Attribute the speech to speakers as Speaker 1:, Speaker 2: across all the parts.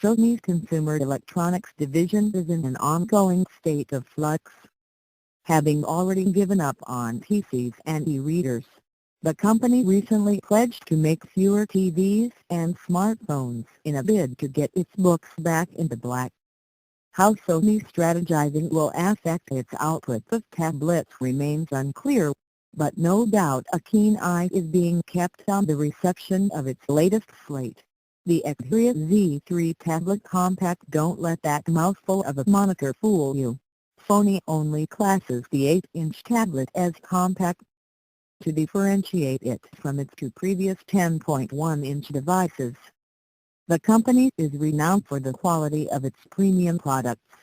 Speaker 1: Sony's consumer electronics division is in an ongoing state of flux. Having already given up on PCs and e-readers, the company recently pledged to make fewer TVs and smartphones in a bid to get its books back into black. How Sony's strategizing will affect its output of tablets remains unclear, but no doubt a keen eye is being kept on the reception of its latest slate. The Xperia Z3 Tablet Compact. Don't let that mouthful of a moniker fool you. Sony only classes the 8-inch tablet as compact. To differentiate it from its two previous 10.1-inch devices, the company is renowned for the quality of its premium products,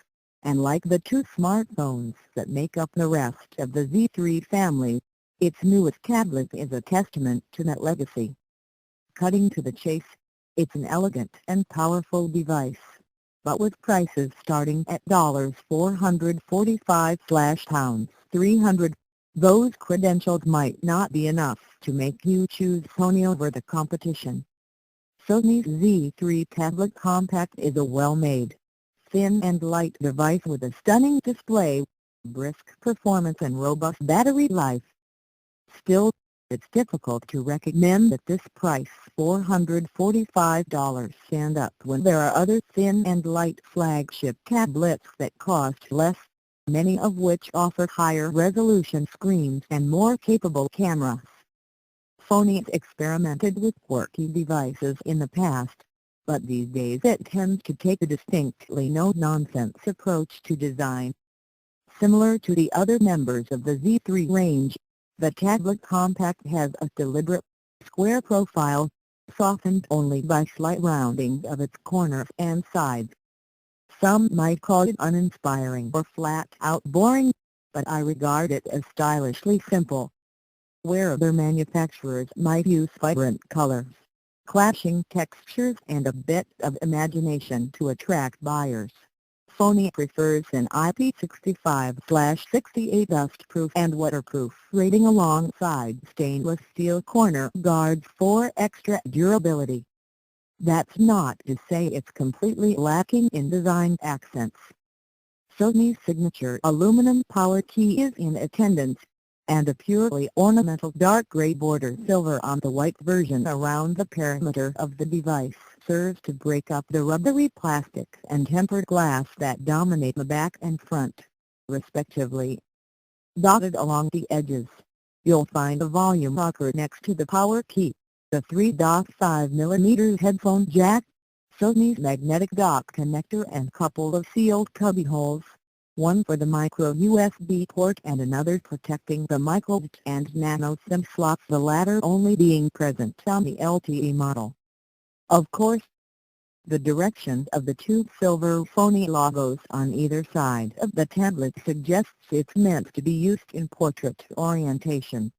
Speaker 1: and like the two smartphones that make up the rest of the Z3 family, its newest tablet is a testament to that legacy. Cutting to the chase, it's an elegant and powerful device, but with prices starting at $445/$300, those credentials might not be enough to make you choose Sony over the competition. Sony's Z3 Tablet Compact is a well-made, thin and light device with a stunning display, brisk performance and robust battery life. Still, it's difficult to recommend at this price $445 stand up when there are other thin and light flagship tablets that cost less, many of which offer higher resolution screens and more capable cameras. Sony's experimented with quirky devices in the past, but these days it tends to take a distinctly no-nonsense approach to design. Similar to the other members of the Z3 range, the Tablet Compact has a deliberate, square profile, softened only by slight rounding of its corners and sides. Some might call it uninspiring or flat-out boring, but I regard it as stylishly simple. Where other manufacturers might use vibrant colors, clashing textures and a bit of imagination to attract buyers, Sony prefers an IP65/68 dust-proof and waterproof rating alongside stainless steel corner guards for extra durability. That's not to say it's completely lacking in design accents. Sony's signature aluminum power key is in attendance, and a purely ornamental dark gray border silver on the white version around the perimeter of the device serves to break up the rubbery plastic and tempered glass that dominate the back and front, respectively. Dotted along the edges, you'll find a volume rocker next to the power key, the 3.5mm headphone jack, Sony's magnetic dock connector and couple of sealed cubbyholes, one for the micro USB port and another protecting the micro and nano SIM slots, the latter only being present on the LTE model. Of course, the direction of the two silver Sony logos on either side of the tablet suggests it's meant to be used in portrait orientation.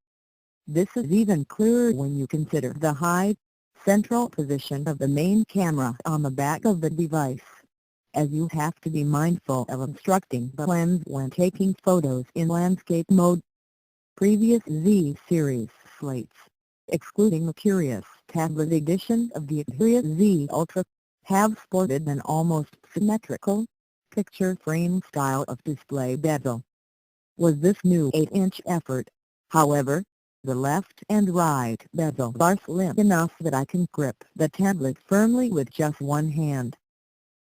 Speaker 1: This is even clearer when you consider the high, central position of the main camera on the back of the device, as you have to be mindful of obstructing the lens when taking photos in landscape mode. Previous Z-series slates, excluding the curious tablet edition of the Xperia Z Ultra, have sported an almost symmetrical, picture frame style of display bezel. With this new 8-inch effort, however, the left and right bezels are slim enough that I can grip the tablet firmly with just one hand.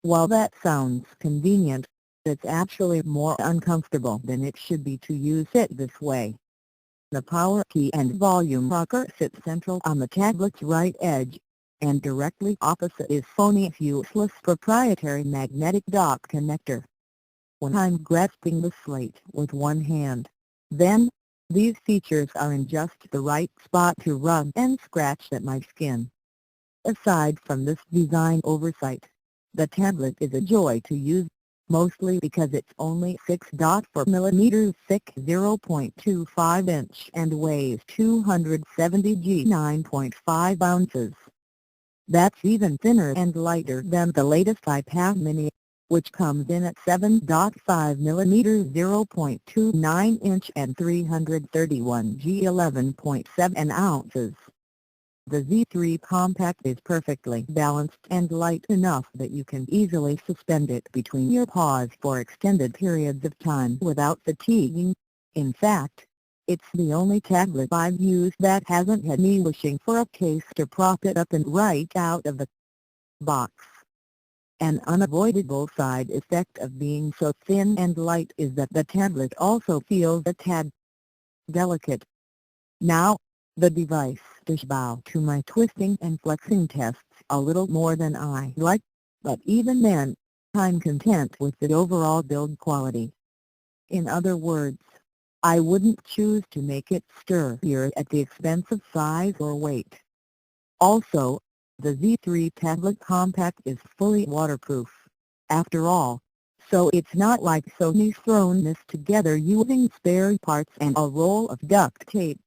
Speaker 1: While that sounds convenient, it's actually more uncomfortable than it should be to use it this way. The power key and volume rocker sit central on the tablet's right edge, and directly opposite is Sony's useless proprietary magnetic dock connector. When I'm grasping the slate with one hand, then, these features are in just the right spot to rub and scratch at my skin. Aside from this design oversight, the tablet is a joy to use, mostly because it's only 6.4mm thick, 0.25 inch and weighs 270 g, 9.5 ounces. That's even thinner and lighter than the latest iPad mini, which comes in at 7.5mm, 0.29 inch and 331 g, 11.7 ounces. The Z3 Compact is perfectly balanced and light enough that you can easily suspend it between your paws for extended periods of time without fatiguing. In fact, it's the only tablet I've used that hasn't had me wishing for a case to prop it up and right out of the box. An unavoidable side effect of being so thin and light is that the tablet also feels a tad delicate. Now, the device does bow to my twisting and flexing tests a little more than I like, but even then, I'm content with the overall build quality. In other words, I wouldn't choose to make it sturdier at the expense of size or weight. Also, the Z3 Tablet Compact is fully waterproof, after all, so it's not like Sony's thrown this together using spare parts and a roll of duct tape.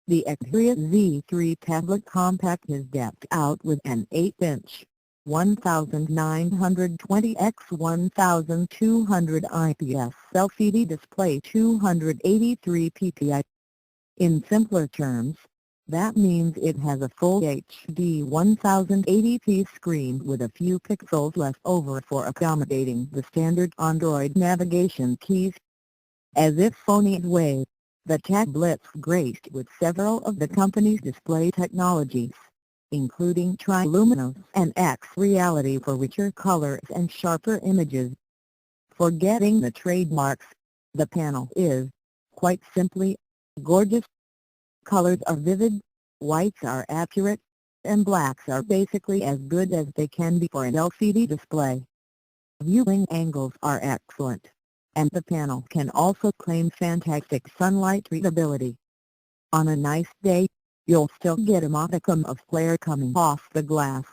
Speaker 1: The Xperia Z3 Tablet Compact is decked out with an 8-inch, 1920 x 1200 IPS LCD display 283 ppi. In simpler terms, that means it has a full HD 1080p screen with a few pixels left over for accommodating the standard Android navigation keys. As if Sony's way, the tablet's graced with several of the company's display technologies, including Triluminos and X-Reality for richer colors and sharper images. Forgetting the trademarks, the panel is, quite simply, gorgeous. Colors are vivid, whites are accurate, and blacks are basically as good as they can be for an LCD display. Viewing angles are excellent, and the panel can also claim fantastic sunlight readability. On a nice day, you'll still get a modicum of glare coming off the glass,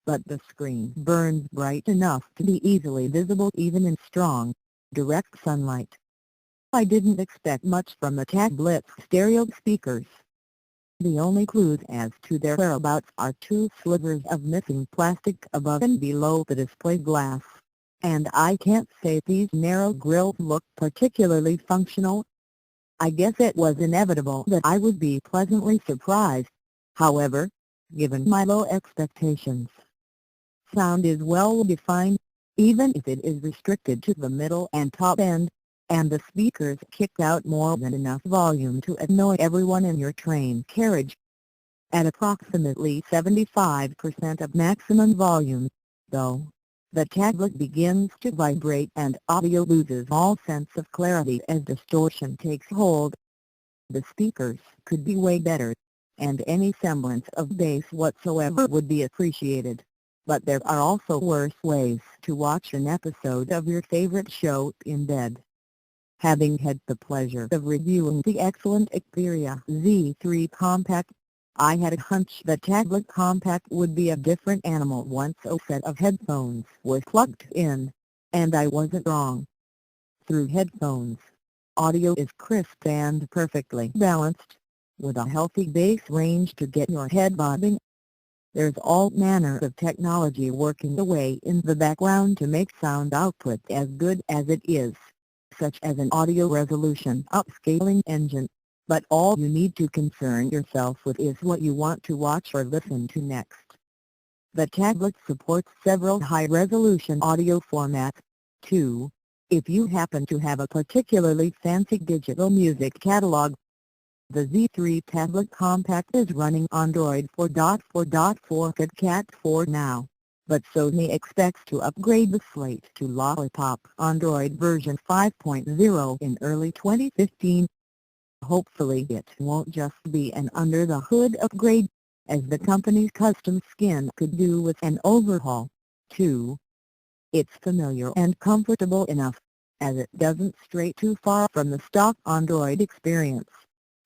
Speaker 1: but the screen burns bright enough to be easily visible even in strong, direct sunlight. I didn't expect much from the tablet's stereo speakers. The only clues as to their whereabouts are two slivers of missing plastic above and below the display glass, and I can't say these narrow grills look particularly functional. I guess it was inevitable that I would be pleasantly surprised, however, given my low expectations. Sound is well defined, even if it is restricted to the middle and top end, and the speakers kick out more than enough volume to annoy everyone in your train carriage. At approximately 75% of maximum volume, though, the tablet begins to vibrate and audio loses all sense of clarity as distortion takes hold. The speakers could be way better, and any semblance of bass whatsoever would be appreciated. But there are also worse ways to watch an episode of your favorite show in bed. Having had the pleasure of reviewing the excellent Xperia Z3 Compact, I had a hunch the Tablet Compact would be a different animal once a set of headphones was plugged in, and I wasn't wrong. Through headphones, audio is crisp and perfectly balanced, with a healthy bass range to get your head bobbing. There's all manner of technology working away in the background to make sound output as good as it is, such as an audio resolution upscaling engine, but all you need to concern yourself with is what you want to watch or listen to next. The tablet supports several high-resolution audio formats, too, if you happen to have a particularly fancy digital music catalog. The Z3 Tablet Compact is running Android 4.4.4 KitKat 4 now, but Sony expects to upgrade the slate to Lollipop Android version 5.0 in early 2015. Hopefully it won't just be an under-the-hood upgrade, as the company's custom skin could do with an overhaul, too. It's familiar and comfortable enough, as it doesn't stray too far from the stock Android experience,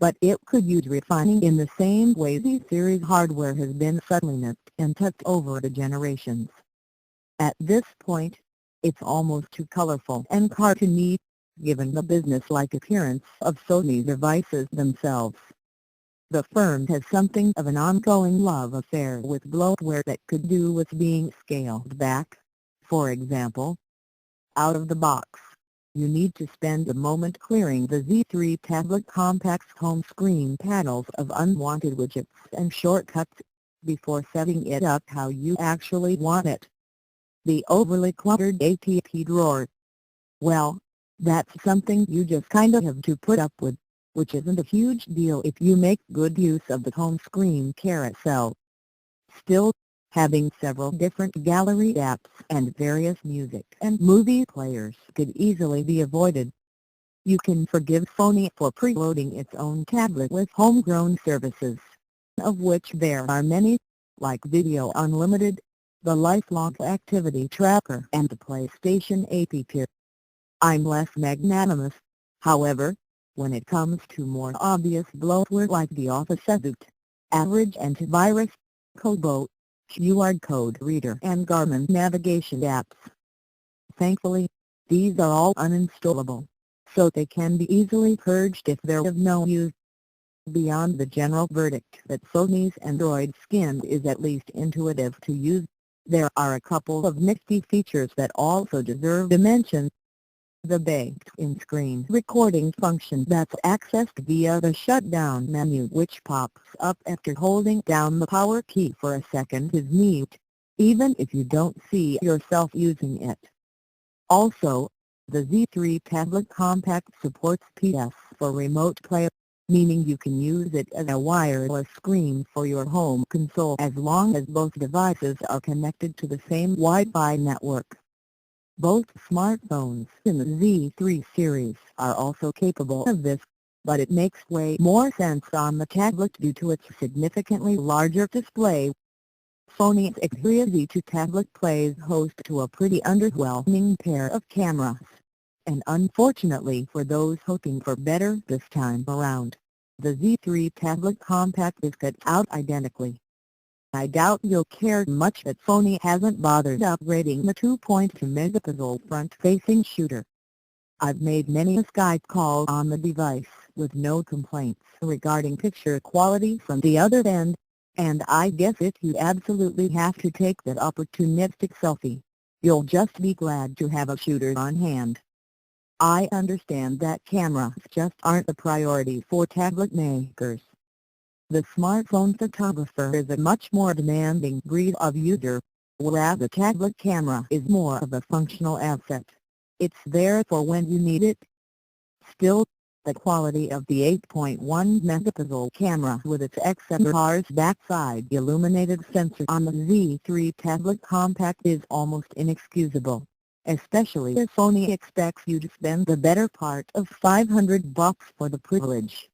Speaker 1: but it could use refining in the same way Z-series hardware has been subtly nipped and tucked over the generations. At this point, it's almost too colorful and cartoony, given the business-like appearance of Sony's devices themselves. The firm has something of an ongoing love affair with bloatware that could do with being scaled back. For example, out of the box, you need to spend a moment clearing the Z3 Tablet Compact's home screen panels of unwanted widgets and shortcuts, before setting it up how you actually want it. The overly cluttered app drawer. Well, that's something you just kinda have to put up with, which isn't a huge deal if you make good use of the home screen carousel. Still, having several different gallery apps and various music and movie players could easily be avoided. You can forgive Sony for preloading its own tablet with homegrown services, of which there are many, like Video Unlimited, the Lifelong Activity Tracker and the PlayStation App. I'm less magnanimous, however, when it comes to more obvious bloatware like the Office Suite, Average Antivirus, Kobo, QR code reader and Garmin navigation apps. Thankfully, these are all uninstallable, so they can be easily purged if they're of no use. Beyond the general verdict that Sony's Android skin is at least intuitive to use, there are a couple of nifty features that also deserve a mention. The baked-in screen recording function that's accessed via the shutdown menu, which pops up after holding down the power key for a second, is neat, even if you don't see yourself using it. Also, the Z3 Tablet Compact supports PS for remote play, meaning you can use it as a wireless screen for your home console as long as both devices are connected to the same Wi-Fi network. Both smartphones in the Z3 series are also capable of this, but it makes way more sense on the tablet due to its significantly larger display. Sony's Xperia Z2 tablet plays host to a pretty underwhelming pair of cameras, and unfortunately for those hoping for better this time around, the Z3 Tablet Compact is cut out identically. I doubt you'll care much that Sony hasn't bothered upgrading the 2.2 megapixel front-facing shooter. I've made many a Skype call on the device with no complaints regarding picture quality from the other end, and I guess if you absolutely have to take that opportunistic selfie, you'll just be glad to have a shooter on hand. I understand that cameras just aren't a priority for tablet makers. The smartphone photographer is a much more demanding breed of user, whereas the tablet camera is more of a functional asset. It's there for when you need it. Still, the quality of the 8.1 megapixel camera with its XLR's backside illuminated sensor on the Z3 Tablet Compact is almost inexcusable, especially if Sony expects you to spend the better part of $500 for the privilege.